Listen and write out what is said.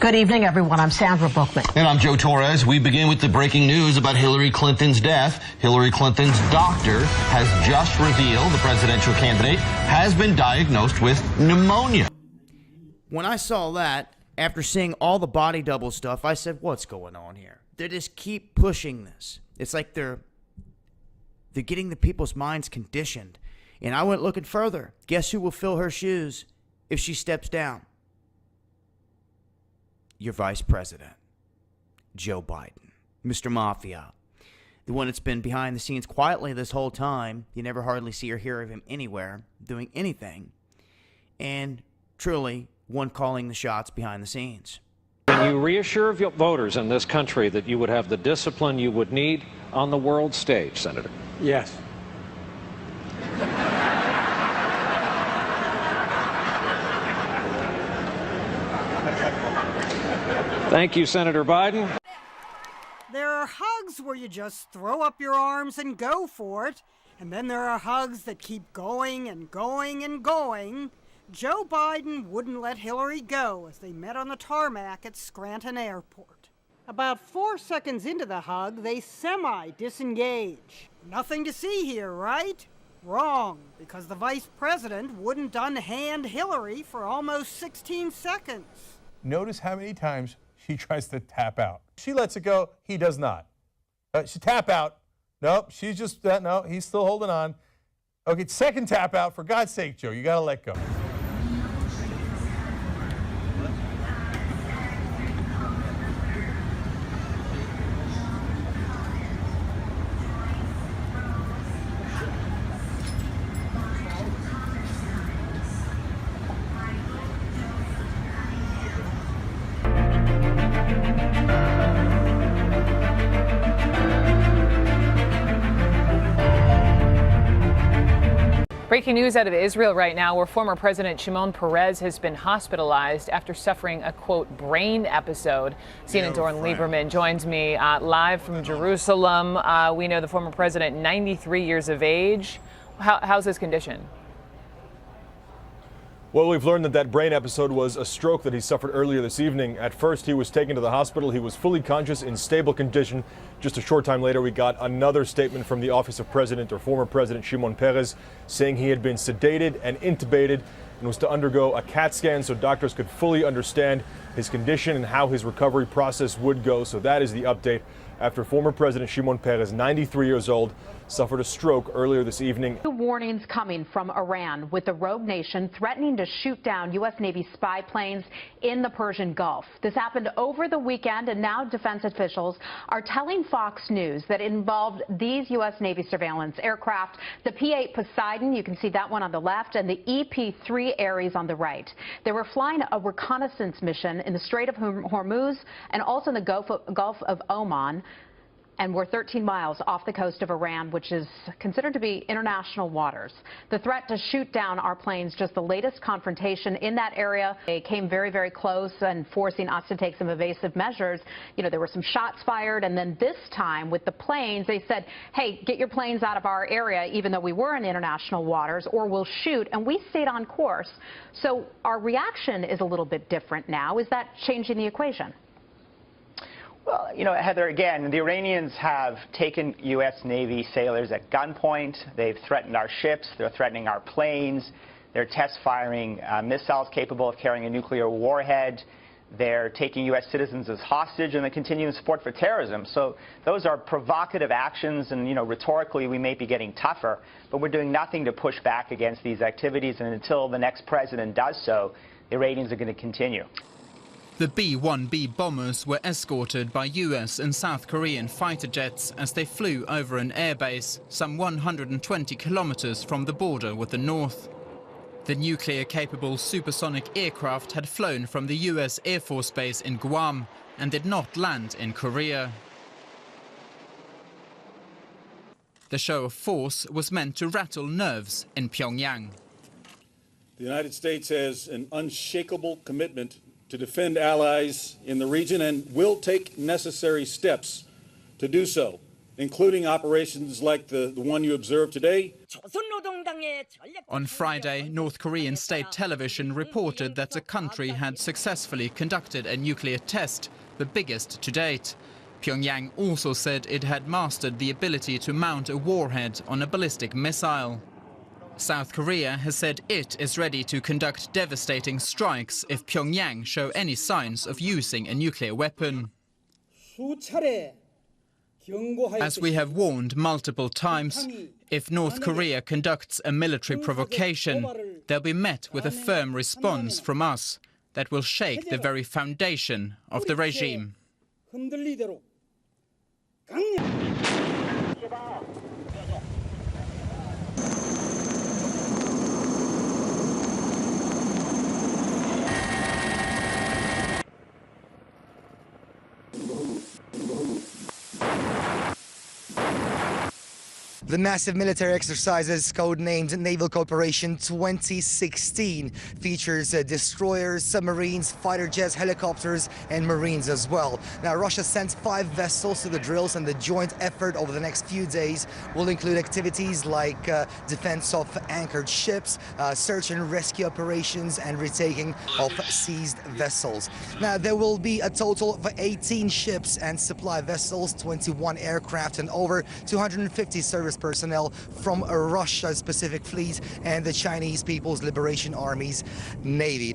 Good evening, everyone. I'm Sandra Bookman. And I'm Joe Torres. We begin with the breaking news about Hillary Clinton's death. Hillary Clinton's doctor has just revealed the presidential candidate has been diagnosed with pneumonia. When I saw that, after seeing all the body double stuff, I said, what's going on here? They just keep pushing this. It's like they're getting the people's minds conditioned. And I went looking further. Guess who will fill her shoes if she steps down? Your vice president, Joe Biden, Mr. Mafia, the one that's been behind the scenes quietly this whole time. You never hardly see or hear of him anywhere doing anything. And truly, one calling the shots behind the scenes. Can you reassure voters in this country that you would have the discipline you would need on the world stage, Senator? Yes. Thank you, Senator Biden. There are hugs where you just throw up your arms and go for it, and then there are hugs that keep going and going and going. Joe Biden wouldn't let Hillary go as they met on the tarmac at Scranton Airport. About 4 seconds into the hug, they semi-disengage. Nothing to see here, right? Wrong, because the vice president wouldn't unhand Hillary for almost 16 seconds. Notice how many times she tries to tap out. She lets it go. He does not. She tap out. Nope, she's just, no, he's still holding on. Okay, second tap out. For God's sake, Joe, you got to let go. Breaking news out of Israel right now, where former President Shimon Peres has been hospitalized after suffering a, quote, brain episode. CNN Doran Lieberman joins me live from Jerusalem. We know the former president, 93 years of age. How's his condition? Well, we've learned that brain episode was a stroke that he suffered earlier this evening. At first, he was taken to the hospital. He was fully conscious, in stable condition. Just a short time later, we got another statement from the office of President or former President Shimon Peres saying he had been sedated and intubated and was to undergo a CAT scan so doctors could fully understand his condition and how his recovery process would go. So that is the update after former President Shimon Peres, 93 years old, suffered a stroke earlier this evening. Warnings coming from Iran, with the rogue nation threatening to shoot down U.S. Navy spy planes in the Persian Gulf. This happened over the weekend, and now defense officials are telling Fox News that it involved these U.S. Navy surveillance aircraft, the P-8 Poseidon, you can see that one on the left, and the EP-3 Ares on the right. They were flying a reconnaissance mission in the Strait of Hormuz and also in the Gulf of Oman, and we're 13 miles off the coast of Iran, which is considered to be international waters. The threat to shoot down our planes, just the latest confrontation in that area. They came very, very close and forcing us to take some evasive measures. You know, there were some shots fired, and then this time with the planes, they said, hey, get your planes out of our area, even though we were in international waters, or we'll shoot, and we stayed on course. So our reaction is a little bit different now. Is that changing the equation? Well, you know, Heather, again, the Iranians have taken U.S. Navy sailors at gunpoint. They've threatened our ships. They're threatening our planes. They're test-firing missiles capable of carrying a nuclear warhead. They're taking U.S. citizens as hostage, and they're continuing support for terrorism. So those are provocative actions, and, you know, rhetorically we may be getting tougher, but we're doing nothing to push back against these activities, and until the next president does so, the Iranians are going to continue. The B-1B bombers were escorted by US and South Korean fighter jets as they flew over an airbase some 120 kilometers from the border with the north. The nuclear-capable supersonic aircraft had flown from the US Air Force Base in Guam and did not land in Korea. The show of force was meant to rattle nerves in Pyongyang. The United States has an unshakable commitment to defend allies in the region and will take necessary steps to do so, including operations like the one you observed today. On Friday, North Korean state television reported that the country had successfully conducted a nuclear test, the biggest to date. Pyongyang also said it had mastered the ability to mount a warhead on a ballistic missile. South Korea has said it is ready to conduct devastating strikes if Pyongyang show any signs of using a nuclear weapon. As we have warned multiple times, if North Korea conducts a military provocation, they'll be met with a firm response from us that will shake the very foundation of the regime. The massive military exercises, codenamed Naval Cooperation 2016, features destroyers, submarines, fighter jets, helicopters, and marines as well. Now, Russia sent 5 vessels to the drills, and the joint effort over the next few days will include activities like defense of anchored ships, search and rescue operations, and retaking of seized vessels. Now, there will be a total of 18 ships and supply vessels, 21 aircraft, and over 250 service personnel from Russia's Pacific Fleet and the Chinese People's Liberation Army's Navy.